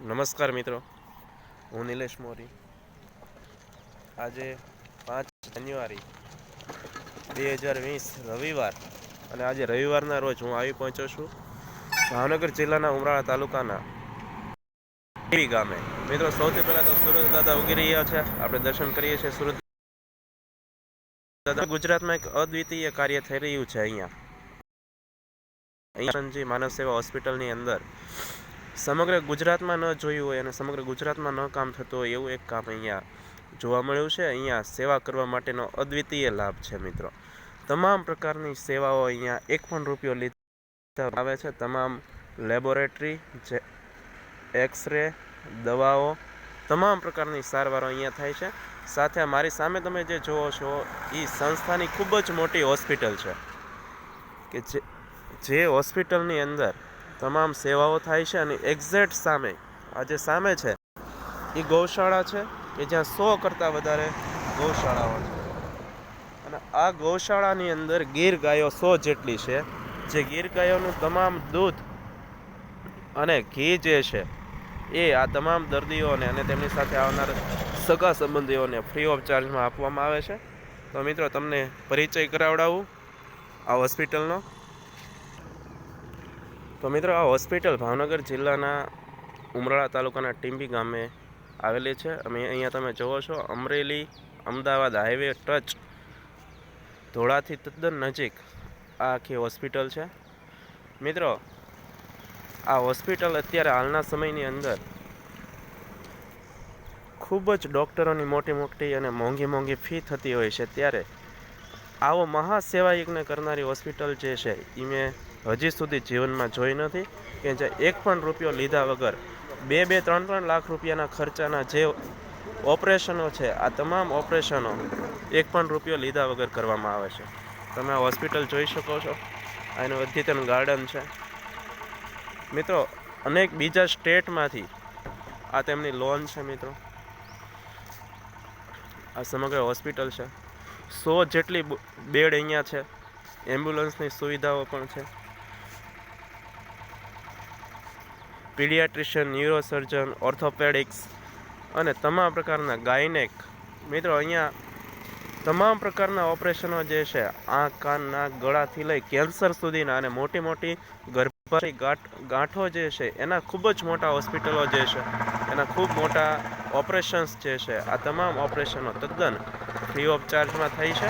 નમસ્કાર મિત્રો, હું નિલેશ મોરી. આજે 5 જાન્યુઆરી 2020 રવિવાર, અને આજે રવિવારના રોજ હું આવી પહોંચ્યો છું ભાવનગર જિલ્લાના ઉમરાળા તાલુકાના ગામે. મિત્રો, સૌથી પહેલાં તો સુરત દાદા ઉગી રહ્યા છે. આપણે દર્શન કરીએ છીએ સુરત દાદા. ગુજરાતમાં એક અદ્વિતીય કાર્ય થઈ રહ્યું છે. અહીંયા માનવ સેવા હોસ્પિટલની અંદર સમગ્ર ગુજરાતમાં ન જોયું હોય અને સમગ્ર ગુજરાતમાં ન કામ થતું હોય એવું એક કામ અહીંયા જોવા મળ્યું છે. અહીંયા સેવા કરવા માટેનો અદ્વિતીય લાભ છે. મિત્રો, તમામ પ્રકારની સેવાઓ અહીંયા એક પણ રૂપિયો લીધા આવે છે. તમામ લેબોરેટરી, જે એક્સરે, દવાઓ, તમામ પ્રકારની સારવારો અહીંયા થાય છે. સાથે મારી સામે તમે જે જુઓ છો એ સંસ્થાની ખૂબ જ મોટી હોસ્પિટલ છે કે જે હોસ્પિટલની અંદર તમામ સેવાઓ થાય છે. અને એક્ઝેક્ટ સામે આ જે સામે છે એ ગૌશાળા છે કે જ્યાં 100 કરતાં વધારે ગૌશાળાઓ છે. અને આ ગૌશાળાની અંદર ગીર ગાયો 100 જેટલી છે. જે ગીર ગાયોનું તમામ દૂધ અને ઘી જે છે એ આ તમામ દર્દીઓને અને તેમની સાથે આવનાર સગા સંબંધીઓને ફ્રી ઓફ ચાર્જમાં આપવામાં આવે છે. તો મિત્રો, તમને પરિચય કરાવડાવું આ હોસ્પિટલનો. તો મિત્રો, આ હોસ્પિટલ ભાવનગર જિલ્લાના ઉમરાળા તાલુકાના ટીંબી ગામે આવેલી છે. અમે અહીંયા તમે જુઓ છો, અમરેલી અમદાવાદ હાઈવે ટચ ધોળાથી તદ્દન નજીક આ આખી હોસ્પિટલ છે. મિત્રો, આ હોસ્પિટલ અત્યારે હાલના સમયની અંદર ખૂબ જ ડૉક્ટરોની મોટી મોટી અને મોંઘી ફી થતી હોય છે. ત્યારે આવો મહાસેવાયજ્ઞ કરનારી હોસ્પિટલ જે છે એ મેં હજી સુધી જીવનમાં જોઈ નથી કે જે એક પણ રૂપિયો લીધા વગર 2-3 લાખ રૂપિયાના ખર્ચાના જે ઓપરેશનો છે, આ તમામ ઓપરેશનો એક પણ રૂપિયો લીધા વગર કરવામાં આવે છે. તમે આ હોસ્પિટલ જોઈ શકો છો. આ એનું અદ્યતન ગાર્ડન છે. મિત્રો, અનેક બીજા સ્ટેટમાંથી આ તેમની લોન છે. મિત્રો, આ સમગ્ર હોસ્પિટલ છે. 100 જેટલી બેડ અહીંયા છે. એમ્બ્યુલન્સની સુવિધાઓ પણ છે. પીડિયાટ્રિશિયન, ન્યુરોસર્જન, ઓર્થોપેડિક્સ અને તમામ પ્રકારના ગાયનેક. મિત્રો, અહીંયા તમામ પ્રકારના ઓપરેશનો જે છે, આંખ, કાન, નાક, ગળાથી લઈ કેન્સર સુધીના અને મોટી ગર્ભાશય ગાંઠો જે છે એના ખૂબ જ મોટા હોસ્પિટલો જે છે, એના ખૂબ મોટા ઓપરેશન્સ જે છે, આ તમામ ઓપરેશનો તદ્દન ફ્રી ઓફ ચાર્જમાં થાય છે.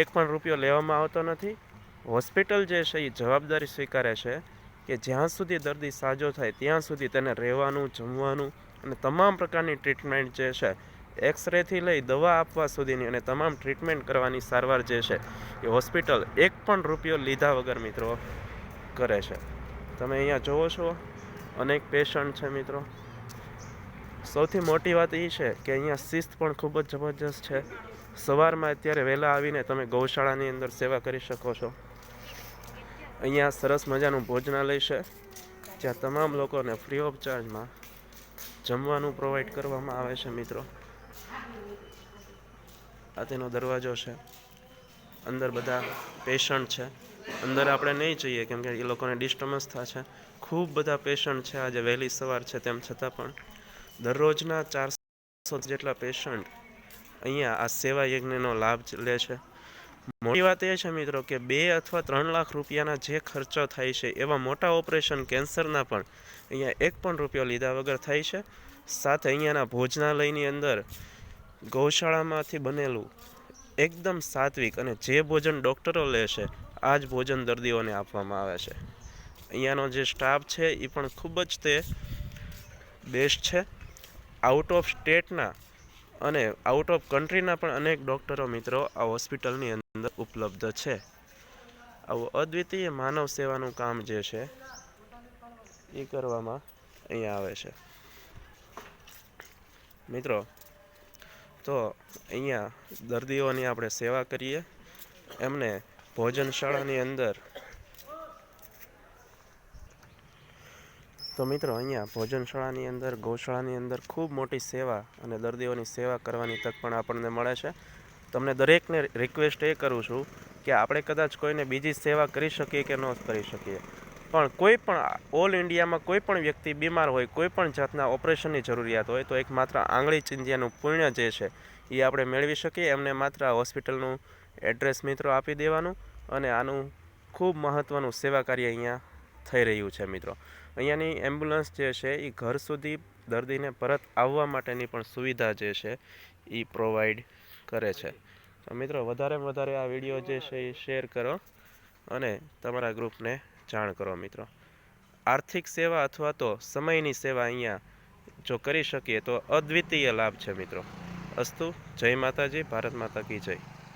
એક પણ રૂપિયો લેવામાં આવતો નથી. હોસ્પિટલ જે છે એ જવાબદારી સ્વીકારે છે કે જ્યાં સુધી દર્દી સાજો થાય ત્યાં સુધી તેને રહેવાનું, જમવાનું અને તમામ પ્રકારની ટ્રીટમેન્ટ જે છે, એક્સરેથી લઈ દવા આપવા સુધીની અને તમામ ટ્રીટમેન્ટ કરવાની સારવાર જે છે એ હોસ્પિટલ એક પણ રૂપિયો લીધા વગર મિત્રો કરે છે. તમે અહીંયા જુઓ છો, અનેક પેશન્ટ છે. મિત્રો, સૌથી મોટી વાત એ છે કે અહીંયા શિસ્ત પણ ખૂબ જ જબરજસ્ત છે. સવારમાં અત્યારે વહેલા આવીને તમે ગૌશાળાની અંદર સેવા કરી શકો છો. અહીંયા સરસ મજાનું ભોજનાલય છે જ્યાં તમામ લોકોને ફ્રી ઓફ ચાર્જમાં જમવાનું પ્રોવાઈડ કરવામાં આવે છે. મિત્રો, આ તેનો દરવાજો છે. અંદર બધા પેશન્ટ છે. અંદર આપણે નહીં જઈએ કેમ કે એ લોકોને ડિસ્ટર્બન્સ થશે. ખૂબ બધા પેશન્ટ છે. આજે વહેલી સવાર છે તેમ છતાં પણ દરરોજના 400 જેટલા પેશન્ટ અહીંયા આ સેવા યજ્ઞનો લાભ લે છે. મોટી વાત એ છે મિત્રો કે 2 અથવા 3 લાખ રૂપિયાના જે ખર્ચો થાય છે એવા મોટા ઓપરેશન કેન્સરના પણ અહીંયા એક પણ રૂપિયો લીધા વગર થાય છે. સાથે અહીંયાના ભોજનાલયની અંદર ગૌશાળામાંથી બનેલું એકદમ સાત્વિક અને જે ભોજન ડૉક્ટરો લે છે આ જ ભોજન દર્દીઓને આપવામાં આવે છે. અહીંયાનો જે સ્ટાફ છે એ પણ ખૂબ જ તે બેસ્ટ છે. આઉટ ઓફ સ્ટેટના અને આઉટ ઓફ કન્ટ્રીના પણ અનેક ડૉક્ટરો મિત્રો આ હોસ્પિટલની અંદર ઉપલબ્ધ છે. આવું અદ્વિતીય માનવ સેવાનું કામ જે છે એ કરવામાં અહીંયા આવે છે. મિત્રો, તો અહીંયા દર્દીઓની આપણે સેવા કરીએ. એમને ભોજનશાળાની અંદર અહીંયા ભોજનશાળાની અંદર, ગૌશાળાની અંદર ખૂબ મોટી સેવા અને દર્દીઓની સેવા કરવાની તક પણ આપણને મળે છે. તમને દરેકને રિક્વેસ્ટ એ કરું છું કે આપણે કદાચ કોઈને બીજી સેવા કરી શકીએ કે ન કરી શકીએ, પણ કોઈ પણ ઓલ ઇન્ડિયામાં કોઈ પણ વ્યક્તિ બીમાર હોય, કોઈ પણ જાતના ઓપરેશનની જરૂરિયાત હોય તો એક માત્ર આંગળી ચિંધ્યાનું પુણ્ય જે છે એ આપણે મેળવી શકીએ. એમને માત્ર આ હોસ્પિટલનું એડ્રેસ મિત્રો આપી દેવાનું અને આનું ખૂબ મહત્ત્વનું સેવા કાર્ય અહીંયા થઈ રહ્યું છે મિત્રો. અહીંયાની એમ્બ્યુલન્સ જે છે એ ઘર સુધી દર્દીને પરત આવવા માટેની પણ સુવિધા જે છે એ પ્રોવાઈડ કરે છે. તો મિત્રો વધારેમાં વધારે આ વિડીયો જે છે એ શેર કરો અને તમારા ગ્રુપને જાણ કરો મિત્રો. આર્થિક સેવા અથવા તો સમયની સેવા અહીંયા જો કરી શકીએ તો અદ્વિતીય લાભ છે મિત્રો. અસ્તુ. જય માતાજી. ભારત માતા કી જય.